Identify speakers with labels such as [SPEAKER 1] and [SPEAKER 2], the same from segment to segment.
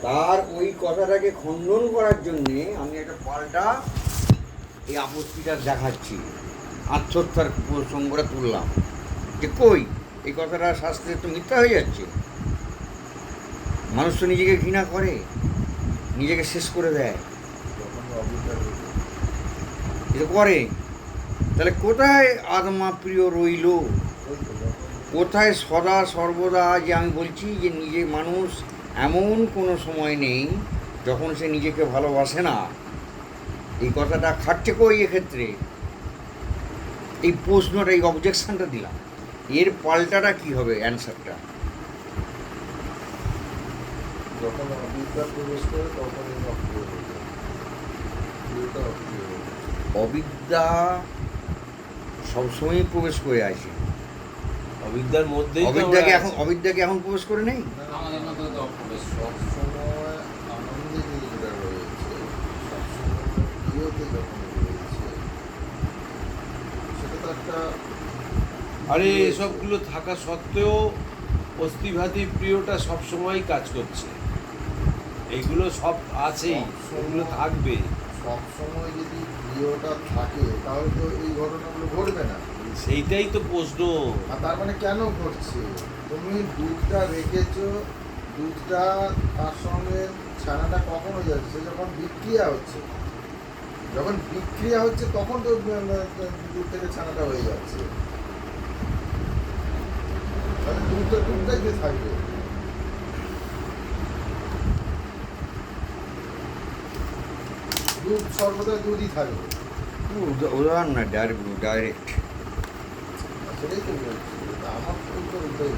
[SPEAKER 1] তার ওই কথাটাকে খণ্ডন করার জন্যে আমি একটা পাল্টা এই আপত্তিটা দেখাচ্ছি, আত্মহত্যার প্রসঙ্গটা তুললাম যে কই এই কথাটা শাস্ত্রে তো মিথ্যা হয়ে যাচ্ছে। মানুষ তো নিজেকে ঘৃণা করে, নিজেকে শেষ করে দেয়, এটা করে। তাহলে কোথায় আত্মা প্রিয় রইল, কোথায় সদা সর্বদা যে আমি বলছি যে নিজে মানুষ এমন কোনো সময় নেই যখন সে নিজেকে ভালোবাসে না, এই কথাটা খাটছে কই এক্ষেত্রে? এই প্রশ্নটা, এই অবজেকশনটা দিলাম, এর পাল্টাটা কি হবে অ্যান্সারটা?
[SPEAKER 2] যখন অবিদ্যা প্রবেশ করে তখন
[SPEAKER 1] অবিদ্যা সবসময়ই প্রবেশ করে আছে।
[SPEAKER 3] অবিদ্যার মধ্যেই
[SPEAKER 1] অবিদ্যাকে এখন প্রবেশ করে নেই।
[SPEAKER 4] আমাদের মধ্যে তো অপ্রবেশ।
[SPEAKER 2] সবসময় আনন্দে নিজেরা রয়েছে, সবসময় প্রিয়তে যখন রয়েছে, সেটা তো একটা
[SPEAKER 3] আরে এসবগুলো থাকা সত্ত্বেও অস্থিভাতি প্রিয়টা সবসময় কাজ করছে। এইগুলো সব আছেই, এগুলো থাকবে।
[SPEAKER 2] সবসময় যদি প্রিয়টা থাকে তাহলে তো এই ঘটনাগুলো ঘটবে না।
[SPEAKER 3] সেইটাই তো প্রশ্ন।
[SPEAKER 2] আর তার মানে কেন ঘটছে? তুমি দুধটা রেখেছো, দুধটা তার সঙ্গে ছানাটা কখন হয়ে যাচ্ছে? যখন বিক্রিয়া হচ্ছে, যখন বিক্রিয়া হচ্ছে তখন তো দুধ থেকে ছানাটা হয়ে যাচ্ছে। তাহলে দুধটাই যে থাকবে। দুধ সর্বদা দুধই থাকবে।
[SPEAKER 1] উদাহরণ না, ডাইরেক্ট।
[SPEAKER 2] সেটাই তো বলছি, আমার তো ওটাই।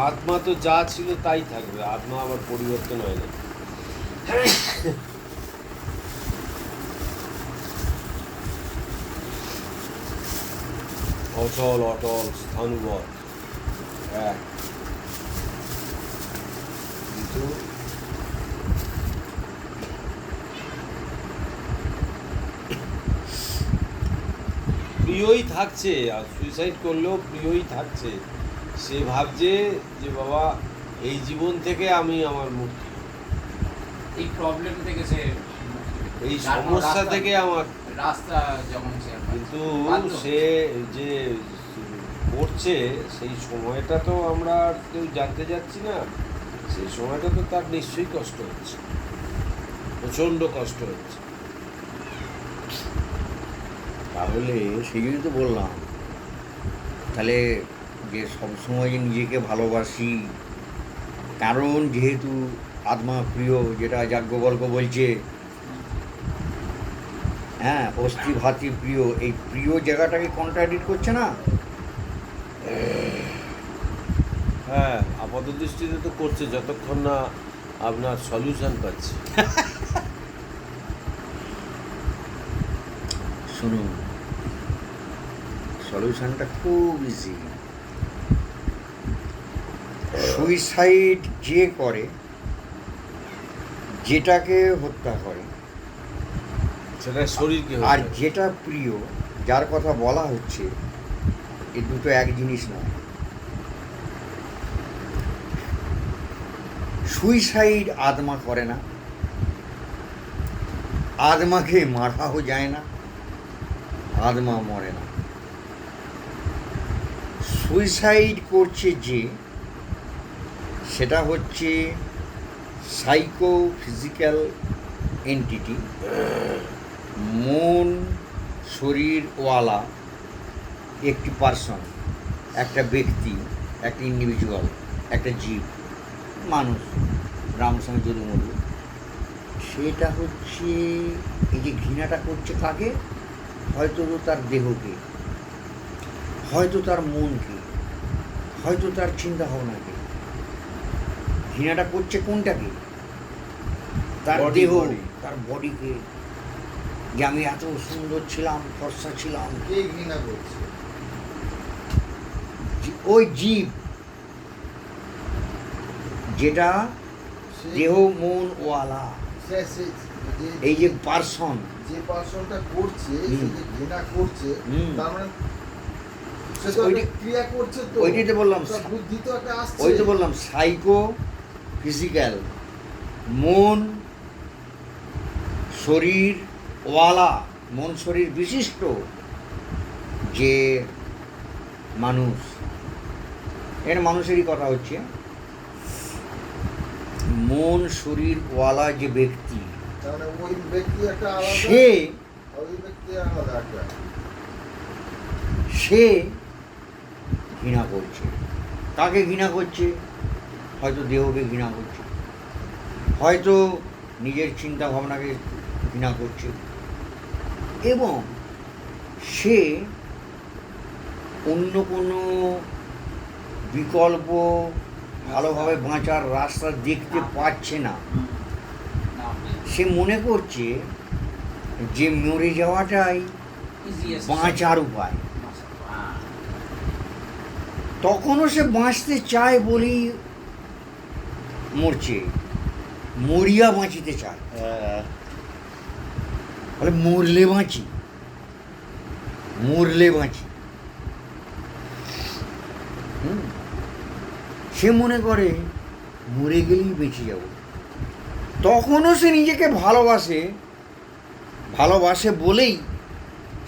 [SPEAKER 3] আত্মা তো যা ছিল তাই থাকবে, আত্মা আবার পরিবর্তন হয় না। অচল অটল স্থানুবৎ এক। কিন্তু প্রিয়ই থাকছে, আর সুইসাইড করলেও প্রিয়ই থাকছে। সে ভাবছে যে বাবা এই জীবন থেকে আমি আমার মুক্তি,
[SPEAKER 4] এই প্রবলেম থেকে সে,
[SPEAKER 3] এই সমস্যা থেকে আমার।
[SPEAKER 4] রাস্তা যেমন সে
[SPEAKER 3] কিন্তু সে যে করছে সেই সময়টা তো আমরা আর কেউ জানতে যাচ্ছি না। সেই সময়টা তো তার নিশ্চয়ই কষ্ট হচ্ছে, প্রচণ্ড কষ্ট হচ্ছে।
[SPEAKER 1] তাহলে সেই জন্যই তো বললাম, তাহলে যে সবসময় যে নিজেকে ভালোবাসি, কারণ যেহেতু আত্মা প্রিয়, যেটা যাজ্ঞবল্ক্য বলছে, হ্যাঁ, অস্থি ভাতি প্রিয়, এই প্রিয় জায়গাটাকে কন্ট্রাডিক্ট করছে না?
[SPEAKER 3] হ্যাঁ, আপাত দৃষ্টিতে তো করছে, যতক্ষণ না আপনার সলিউশন পাচ্ছে।
[SPEAKER 1] শুনুন, সলিউশনটা খুব ইজি। সুইসাইড যে করে, যেটাকে হত্যা করে,
[SPEAKER 3] সেটা শরীরকে
[SPEAKER 1] আর যেটা প্রিয়, যার কথা বলা হচ্ছে, এই দুটো এক জিনিস নয়। সুইসাইড আত্মা করে না, আত্মাকে মারাও যায় না, আত্মা মরে না। সুইসাইড করছে যে, সেটা হচ্ছে সাইকো ফিজিক্যাল এন্টিটি, মন শরীরওয়ালা একটি পার্সন, একটা ব্যক্তি, একটা ইন্ডিভিজুয়াল, একটা জীব, মানুষ, রামসঙ্গে যদুমধু। সেটা হচ্ছে এই যে ঘৃণাটা করছে কাকে? হয়তো তার দেহকে, হয়তো তার মনকে, হয়তো তার চিন্তা ভাবনাকে। ঘৃণাটা করছে কোনটাকে? তার দেহ, তার বডিকে, যে আমি এত সুন্দর ছিলাম, ফর্সা ছিলাম।
[SPEAKER 2] কে ঘৃণা করছে?
[SPEAKER 1] ওই জীব, যেটা দেহ মন ওয়ালা, এই যে পার্সন,
[SPEAKER 2] যে পার্সনটা করছে, সে যে ঘৃণা করছে, তার মানে সে তো ক্রিয়া করছে। তো
[SPEAKER 1] ওইটাই তো বললাম,
[SPEAKER 2] বুদ্ধি তো একটা আসছে।
[SPEAKER 1] ওই তো বললাম সাইকো ফিজিক্যাল, মন শরীরওয়ালা, মন শরীর বিশিষ্ট যে মানুষ, এর মানুষেরই কথা হচ্ছে, মন শরীরওয়ালা যে ব্যক্তি,
[SPEAKER 2] তার মানে ওই ব্যক্তি একটা আলাদা,
[SPEAKER 1] সে
[SPEAKER 2] ওই ব্যক্তি আলাদা একটা।
[SPEAKER 1] সে ঘৃণা করছে। কাকে ঘৃণা করছে? হয়তো দেহকে ঘৃণা করছে, হয়তো নিজের চিন্তা ভাবনাকে ঘৃণা করছে, এবং সে অন্য কোনো বিকল্প ভালোভাবে বাঁচার রাস্তা দেখতে পাচ্ছে না। সে মনে করছে যে মরে যাওয়াটাই বাঁচার উপায়। তখনও সে বাঁচতে চায় বলেই মরছে, মরিয়া বাঁচিতে চায়। বলে মরলে বাঁচি, মরলে বাঁচি। সে মনে করে মরে গেলেই বেঁচে যাব। তখনও সে নিজেকে ভালোবাসে, ভালোবাসে বলেই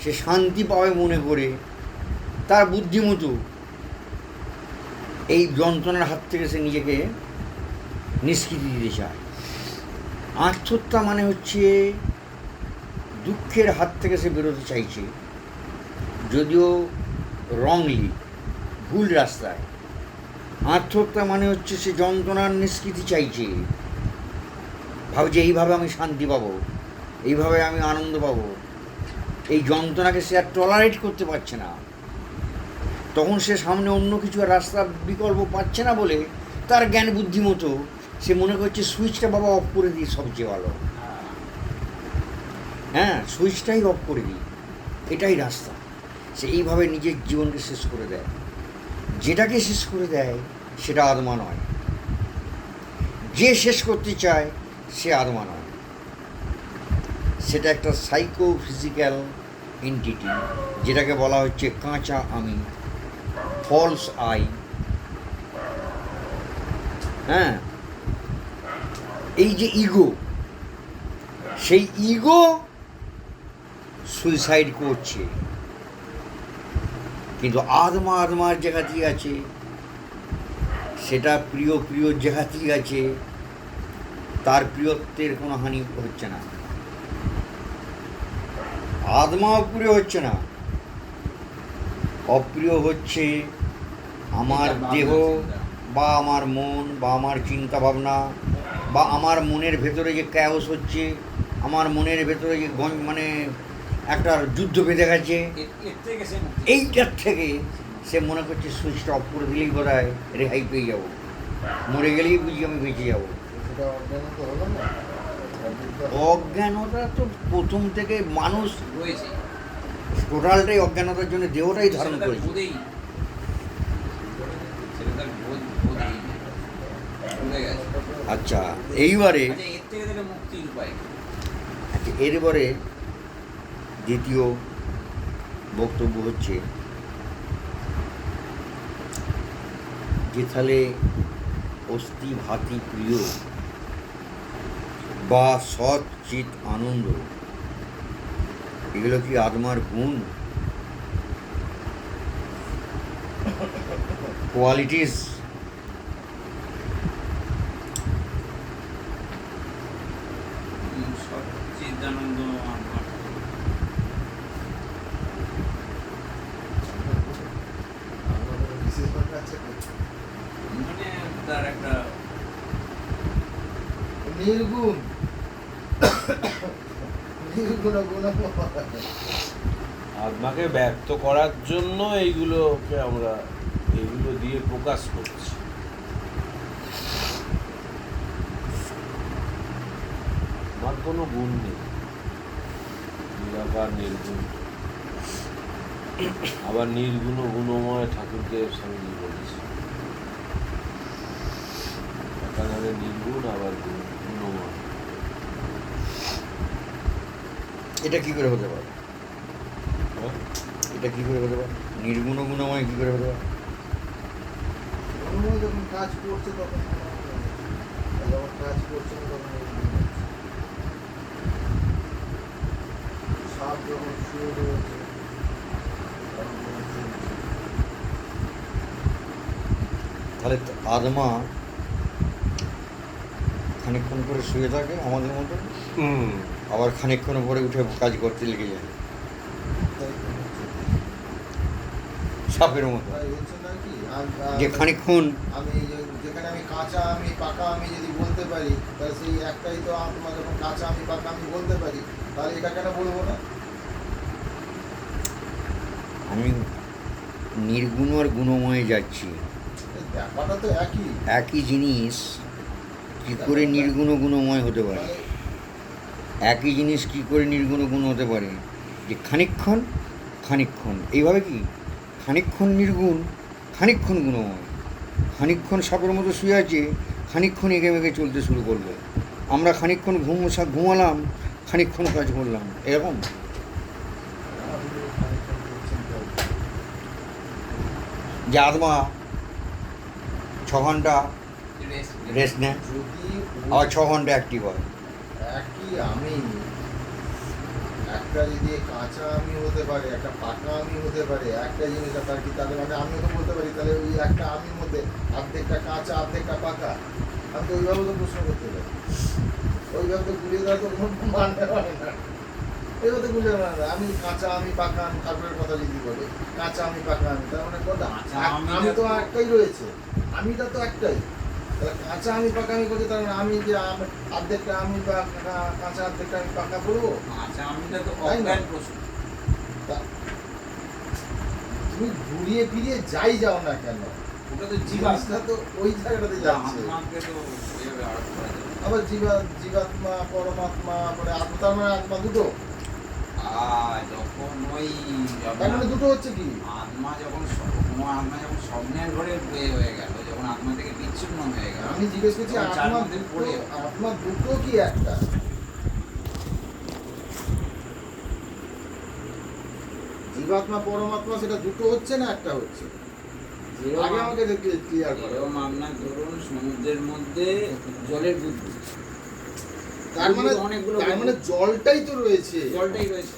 [SPEAKER 1] সে শান্তি পাবে মনে করে তার বুদ্ধিমতো এই যন্ত্রণার হাত থেকে সে নিজেকে নিষ্কৃতি দিতে চায়। আত্মহত্যা মানে হচ্ছে দুঃখের হাত থেকে সে বেরোতে চাইছে, যদিও রংলি, ভুল রাস্তায়। আত্মহত্যা মানে হচ্ছে সে যন্ত্রণার নিষ্কৃতি চাইছে, ভাবছে এইভাবে আমি শান্তি পাবো, এইভাবে আমি আনন্দ পাবো। এই যন্ত্রণাকে সে আর টলারেট করতে পারছে না। তখন সে সামনে অন্য কিছু আর রাস্তা বিকল্প পাচ্ছে না বলে তার জ্ঞান বুদ্ধি মতো সে মনে করছে সুইচটা বাবা অফ করে দিই, সবচেয়ে ভালো। হ্যাঁ, সুইচটাই অফ করে দিই, এটাই রাস্তা। সে এইভাবে নিজের জীবনকে শেষ করে দেয়। যেটাকে শেষ করে দেয় সেটা আত্মা নয়, যে শেষ করতে চায় সে আত্মা নয়, সেটা একটা সাইকো ফিজিক্যাল এন্টিটি, যেটাকে বলা হচ্ছে কাঁচা আমি, ফলস আই। হ্যাঁ, এই যে ইগো, সেই ইগো সুইসাইড করছে। কিন্তু আত্মা আত্মার জায়গাতেই আছে, সেটা প্রিয় প্রিয় জায়গাতেই আছে, তার প্রিয়ত্বের কোনো হানি হচ্ছে না। আত্মা অপ্রিয় হচ্ছে না, অপ্রিয় হচ্ছে আমার দেহ বা আমার মন বা আমার চিন্তা ভাবনা বা আমার মনের ভেতরে যে ক্যাওস হচ্ছে, আমার মনের ভেতরে যে মানে একটা যুদ্ধ বেঁধে গেছে, এইটার থেকে সে মনে করছে সুইচটা অফ করে দিলেই বোধ হয় রেহাই পেয়ে যাবো, মরে গেলেই বুঝি আমি বেঁচে যাবো।
[SPEAKER 2] সেটা অজ্ঞানত হলো না?
[SPEAKER 1] অজ্ঞানতা তো প্রথম থেকে মানুষ
[SPEAKER 4] রয়েছে,
[SPEAKER 1] টোটালটাই অজ্ঞানতার জন্য দেহটাই ধারণ
[SPEAKER 4] সেটা তার
[SPEAKER 1] করেছে।
[SPEAKER 4] বোধেই, সেটা তার বোধেই ভুলে গেছে।
[SPEAKER 1] আচ্ছা, এইবারে
[SPEAKER 4] আচ্ছা, এর থেকে তাহলে মুক্তির উপায় কি?
[SPEAKER 1] আচ্ছা, এরপরে দ্বিতীয় বক্তব্য হচ্ছে যে তাহলে অস্থি ভাতি প্রিয় বা সৎ চিত আনন্দ, এগুলো কি আত্মার গুণ, কোয়ালিটিস?
[SPEAKER 4] সচ্চিদানন্দ আমার
[SPEAKER 2] আমাদের বিশেষভাবে আছে
[SPEAKER 4] মানে তার একটা
[SPEAKER 2] নির্গুণ, নির্গুণ গুণ।
[SPEAKER 3] আত্মাকে ব্যক্ত করার জন্য এইগুলোকে আমরা এগুলো দিয়ে প্রকাশ করছি। আমার কোনো গুণ নেই, নিরাকার নির্গুণ। আবার নির্গুণ ও গুণময় ঠাকুরদেব স্বামীজি বলেছে, একাধারে নির্গুণ আবার গুণময়।
[SPEAKER 1] এটা কি করে হতে পারে?
[SPEAKER 3] হ্যাঁ?
[SPEAKER 1] এটা কি করে হতে পারে? নির্গুণ ও গুণময় কি করে হতে পারে?
[SPEAKER 2] অনুময় যখন কাজ করছে তখন যখন কাজ করছে না তখন ওই ঘুম হচ্ছে। সাপ যখন শুয়ে রয়েছে তখন ঘুম হচ্ছে।
[SPEAKER 1] তাহলে আদমা খানিকক্ষণ করে শুয়ে থাকে আমাদের মতো, আবার খানিকক্ষণ পরে উঠে কাজ করতে লেগে যায়
[SPEAKER 2] তাই ঘুম হচ্ছে।
[SPEAKER 1] সাপের মতো,
[SPEAKER 2] তাই হচ্ছে নাকি
[SPEAKER 1] যে খানিকক্ষণ
[SPEAKER 2] আমি যেখানে আমি কাঁচা আমি পাকা আমি যদি বলতে পারি, তাহলে সেই একটাই তো আত্মা। যখন কাঁচা আমি পাকা আমি বলতে পারি, তাহলে এটা কেন বলবো না?
[SPEAKER 1] আমি নির্গুণ আর গুণময়ে যাচ্ছি।
[SPEAKER 2] এই ব্যাপারটা তো একই।
[SPEAKER 1] একই জিনিস কী করে নির্গুণ ও গুণময় হতে পারে?
[SPEAKER 2] তাহলে
[SPEAKER 1] একই জিনিস কী করে নির্গুণ ও গুণ হতে পারে? যে খানিকক্ষণ খানিকক্ষণ এইভাবে কি খানিকক্ষণ নির্গুণ, খানিকক্ষণ গুণময়, খানিকক্ষণ সাপের মতো শুয়ে আছে, খানিকক্ষণ এঁকে মেঘে চলতে শুরু করলো। আমরা খানিকক্ষণ ঘুমালাম, খানিকক্ষণ কাজ করলাম, এরকম।
[SPEAKER 2] আপনি খানিকক্ষণ করছেন তাই।
[SPEAKER 1] যে আত্মা 6 ঘন্টা
[SPEAKER 4] রেস্ট
[SPEAKER 1] রেস্ট নেয়,
[SPEAKER 2] যদি
[SPEAKER 1] আবার 6 ঘন্টা অ্যাক্টিভ হয়।
[SPEAKER 2] একই আমি একটা যদি কাঁচা আমি হতে পারে, একটা পাকা আমি হতে পারে, একটা জিনিস তার কি, তাহলে মানে আমিও তো বলতে পারি তাহলে ওই একটা আমির মধ্যে অর্ধেকটা কাঁচা অর্ধেকটা পাকা। আমি তো ওইভাবে তো প্রশ্ন করতে পারি, ওইভাবে তো ঘুরিয়ে দেওয়া তো কোনো মানে হয় না। এইভাবে তো ঘুরিয়ে দেওয়া না। আমি কাঁচা আমি পাকা আমি ঠাকুরের কথা যদি বলে কাঁচা আমি পাকা আমি, তার মানে কথা
[SPEAKER 4] কাঁচা
[SPEAKER 2] আমি তো একটাই রয়েছে, আমিটা তো একটাই। তাহলে কাঁচা আমি পাকা আমি করতে, তার মানে আমি যে অর্ধেকটা আমি বা কাঁচা অর্ধেকটা আমি পাকা করবো।
[SPEAKER 4] আচ্ছা আমিটা তো
[SPEAKER 2] তাই না?
[SPEAKER 4] অজ্ঞান প্রশ্ন।
[SPEAKER 2] তুমি ঘুরিয়ে ফিরিয়ে যাই যাও না কেন,
[SPEAKER 4] ওটা তো জীবাত্মা।
[SPEAKER 2] জিনিসটা তো ওই জায়গাটাতে যাচ্ছে।
[SPEAKER 4] আত্মাকে তো এভাবে আড়াল করা যাবে না।
[SPEAKER 2] আবার জীবাত্মা পরমাত্মা, মানে আত্মা, তার মানে আত্মা দুটো,
[SPEAKER 4] যখন ওই
[SPEAKER 2] তার মানে দুটো হচ্ছে কি?
[SPEAKER 4] আত্মা যখন কোনো আত্মা যখন স্বপ্নের ঘরে হয়ে গেল, যখন আত্মা থেকে বিচ্ছিন্ন হয়ে গেল,
[SPEAKER 2] আমি জিজ্ঞেস করছি
[SPEAKER 4] তখন চার
[SPEAKER 2] আত্মা
[SPEAKER 4] মধ্যে
[SPEAKER 2] দুটো,
[SPEAKER 4] পড়ে
[SPEAKER 2] আত্মা দুটো কি একটা? জীবাত্মা পরমাত্মা সেটা দুটো হচ্ছে না একটা হচ্ছে? আগে আমাকে ক্লিয়ার করো।
[SPEAKER 4] এরকম আপনার ধরুন সমুদ্রের মধ্যে জলের বুদবুদ,
[SPEAKER 2] তার মানে
[SPEAKER 4] অনেকগুলো
[SPEAKER 2] তার মানে জলটাই তো রয়েছে।
[SPEAKER 4] জলটাই রয়েছে,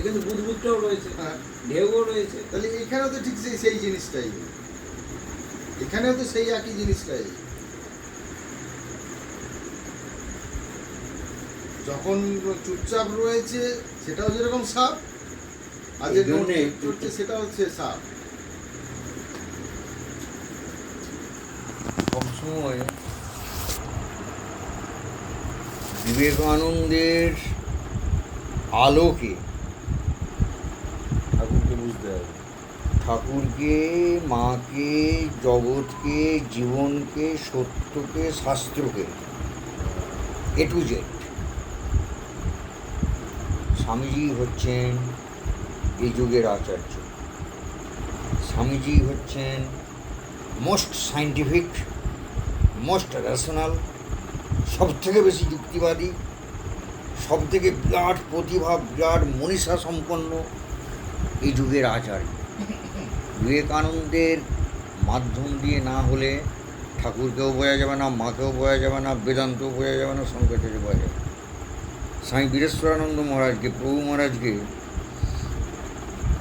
[SPEAKER 4] কিন্তু বুদবুদটাও রয়েছে,
[SPEAKER 2] হ্যাঁ,
[SPEAKER 4] ঢেউও রয়েছে।
[SPEAKER 2] তাহলে এখানেও তো ঠিক সেই জিনিসটাই, এখানেও তো সেই একই জিনিসটাই। যখন চুপচাপ রয়েছে সেটাও যেরকম সাপ, আর যে
[SPEAKER 1] এই জন্যে
[SPEAKER 2] চড়ছে সেটা হচ্ছে সাপ।
[SPEAKER 1] সবসময় বিবেকানন্দের আলোকে
[SPEAKER 3] ঠাকুরকে বুঝতে হবে।
[SPEAKER 1] ঠাকুরকে, মাকে, জগৎকে, জীবনকে, সত্যকে, শাস্ত্রকে, এ টু জেড। স্বামীজি হচ্ছেন এই যুগের আচার্য। স্বামীজি হচ্ছেন মোস্ট সায়েন্টিফিক, মোস্ট রেশনাল, সবথেকে বেশি যুক্তিবাদী, সবথেকে বিরাট প্রতিভা, বিরাট মনীষা সম্পন্ন এই যুগের আচার্য। বিবেকানন্দের মাধ্যম দিয়ে না হলে ঠাকুরকেও বোঝা যাবে না, মাকেও বোঝা যাবে না, বেদান্তও বোঝা যাবে না, শঙ্করাচার্য বোঝা যাবে না। স্বামী বীরেশ্বরানন্দ মহারাজকে, প্রভু মহারাজকে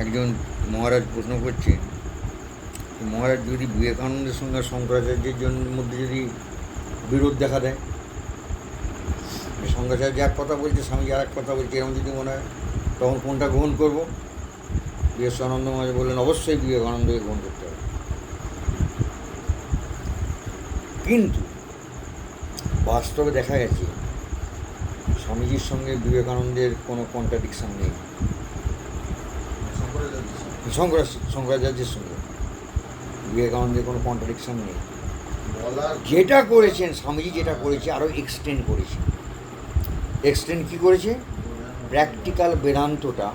[SPEAKER 1] একজন মহারাজ প্রশ্ন করছেন, মহারাজ যদি বিবেকানন্দের সঙ্গে শঙ্করাচার্যের মধ্যে যদি বিরোধ দেখা দেয়, শঙ্করাচার্য এক কথা বলছে, স্বামীজি আর এক কথা বলছে, এরকম যদি মনে হয়, তখন কোনটা গ্রহণ করবো? বিবেকানন্দ মহারাজ বললেন অবশ্যই বিবেকানন্দকে গ্রহণ করতে হবে। কিন্তু বাস্তবে দেখা গেছে স্বামীজির সঙ্গে বিবেকানন্দের কোনো কন্ট্রাডিকশন নেই, শঙ্করাচার্যের সঙ্গে বিবেকানন্দের কোনো কন্ট্রাডিকশন নেই।
[SPEAKER 2] বলার
[SPEAKER 1] যেটা করেছেন স্বামীজি, যেটা করেছে আরও এক্সটেন্ড করেছে। এক্সটেন্ড কী করেছে? প্র্যাকটিক্যাল বেদান্তটা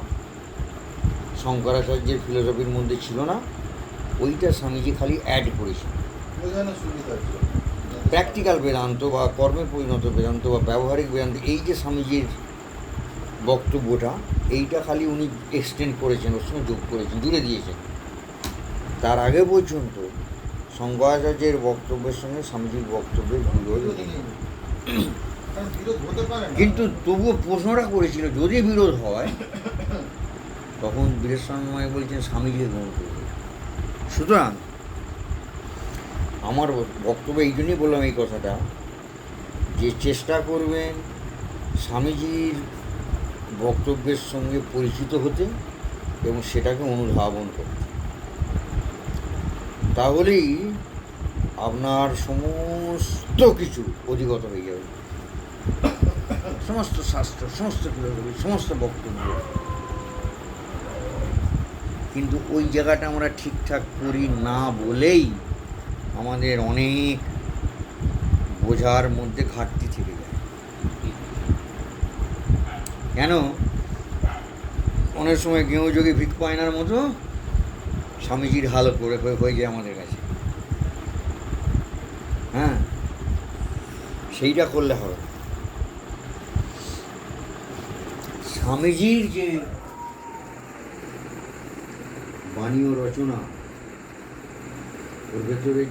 [SPEAKER 1] শঙ্করাচার্যের ফিলোসফির মধ্যে ছিল না, ওইটা স্বামীজি খালি অ্যাড করেছে।
[SPEAKER 2] বোঝানোর সুবিধার জন্য।
[SPEAKER 1] প্র্যাকটিক্যাল বেদান্ত বা কর্মে পরিণত বেদান্ত বা ব্যবহারিক বেদান্ত, এই যে স্বামীজির বক্তব্যটা, এইটা খালি উনি এক্সটেন্ড করেছেন, ওর সঙ্গে যোগ করেছেন, জুড়ে দিয়েছেন। তার আগে পর্যন্ত শঙ্করাচার্যের বক্তব্যের সঙ্গে স্বামীজির বক্তব্যের বিরোধ
[SPEAKER 2] বিরোধ
[SPEAKER 1] নেই।
[SPEAKER 2] নেই। কারণ বিরোধ হতে পারে না।
[SPEAKER 1] কিন্তু তবুও প্রশ্নটা করেছিল যদি বিরোধ হয় তখন বীরেশ্বরময় বলছেন স্বামীজি গ্রহণ করবে। সুতরাং আমার বক্তব্য এই জন্যই বললাম এই কথাটা, যে চেষ্টা করবেন স্বামীজির বক্তব্যের সঙ্গে পরিচিত হতে এবং সেটাকে অনুধাবন করতে, তাহলেই আপনার সমস্ত কিছু অধিগত হয়ে যাবে, সমস্ত শাস্ত্র, সমস্ত ফিলোসফি, সমস্ত বক্তব্য। কিন্তু ওই জায়গাটা আমরা ঠিকঠাক করি না বলেই আমাদের অনেক বোঝার মধ্যে ঘাটতি থেকে যায়। কেন অনেক সময় গেঁয়োযোগে ভিক পায়নার মতো স্বামীজির হাল করে হয়ে যায় আমাদের কাছে। হ্যাঁ, সেইটা করলে হবে। স্বামীজির যে বাণী ও রচনা, ওর ভেতরে